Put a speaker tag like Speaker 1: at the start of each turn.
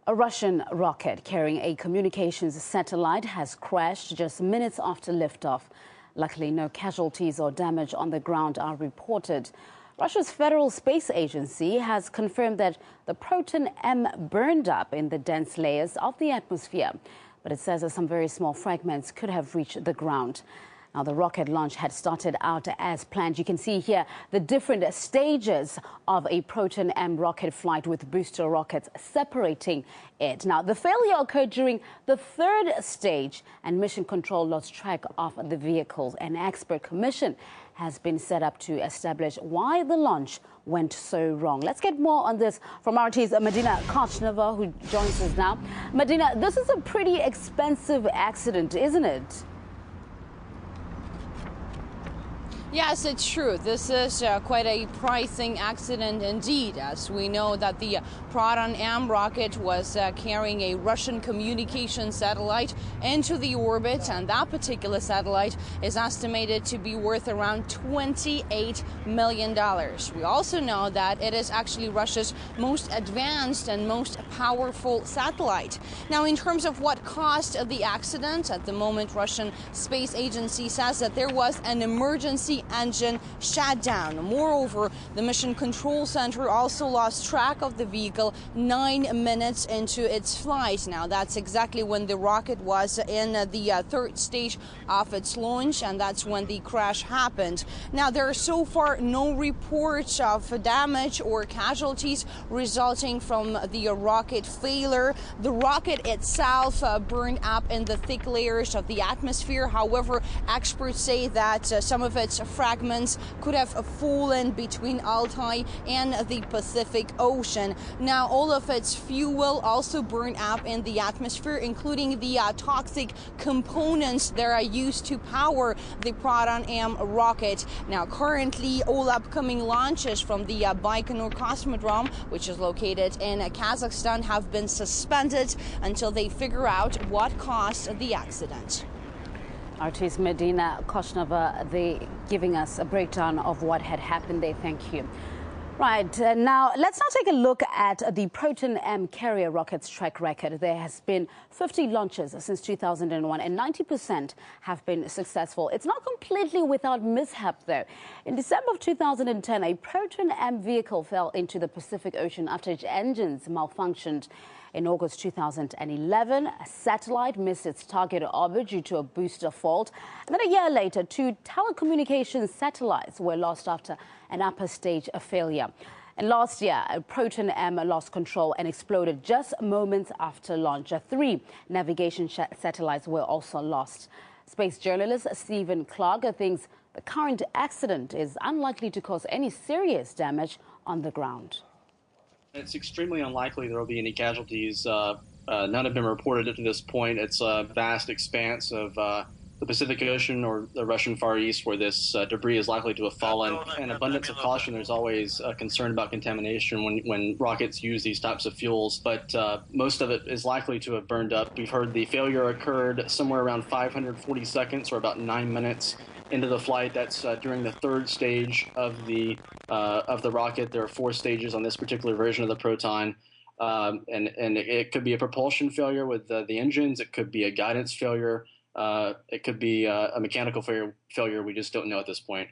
Speaker 1: A Russian rocket carrying a communications satellite has crashed just minutes after liftoff. Luckily, no casualties or damage on the ground are reported. Russia's Federal Space Agency has confirmed that the Proton M burned up in the dense layers of the atmosphere, but it says that some very small fragments could have reached the ground. Now, the rocket launch had started out as planned. You can see here the different stages of a Proton M rocket flight with booster rockets separating it. Now, the failure occurred during the third stage, and mission control lost track of the vehicles. An expert commission has been set up to establish why the launch went so wrong. Let's get more on this from RT's Medina Kochneva, who joins us now. Medina, this is a pretty expensive accident, isn't it?
Speaker 2: Yes, it's true. This is quite a pricing accident indeed, as we know that the Proton M rocket was carrying a Russian communication satellite into the orbit, and that particular satellite is estimated to be worth around $28 million. We also know that it is actually Russia's most advanced and most powerful satellite. Now, in terms of what caused the accident, at the moment, Russian Space Agency says that there was an emergency engine shutdown. Moreover, the Mission Control Center also lost track of the vehicle 9 minutes into its flight. Now, that's exactly when the rocket was in the third stage of its launch, and that's when the crash happened. Now, there are so far no reports of damage or casualties resulting from the rocket failure. The rocket itself burned up in the thick layers of the atmosphere. However, experts say that some of its fragments could have fallen between Altai and the Pacific Ocean. Now, all of its fuel also burned up in the atmosphere, including the toxic components that are used to power the Proton M rocket. Now, currently, all upcoming launches from the Baikonur Cosmodrome, which is located in Kazakhstan, have been suspended until they figure out what caused the accident.
Speaker 1: RT's Medina Kochneva, giving us a breakdown of what had happened there. Thank you. Right, now let's now take a look at the Proton M carrier rocket's track record. There has been 50 launches since 2001 and 90% have been successful. It's not completely without mishap, though. In December of 2010, a Proton M vehicle fell into the Pacific Ocean after its engines malfunctioned. In August 2011, a satellite missed its target orbit due to a booster fault. And then a year later, 2 telecommunications satellites were lost after an upper stage failure. And last year, a Proton M lost control and exploded just moments after launch. 3 navigation satellites were also lost. Space journalist Stephen Clark thinks the current accident is unlikely to cause any serious damage on the ground.
Speaker 3: It's extremely unlikely there will be any casualties. None have been reported up to this point. It's a vast expanse of the Pacific Ocean or the Russian Far East where this debris is likely to have fallen. An abundance of caution, there's always a concern about contamination when rockets use these types of fuels, but most of it is likely to have burned up. We've heard the failure occurred somewhere around 540 seconds or about 9 minutes into the flight. That's during the third stage of the rocket. There are 4 stages on this particular version of the Proton, and it could be a propulsion failure with the engines. It could be a guidance failure. It could be a mechanical failure. We just don't know at this point.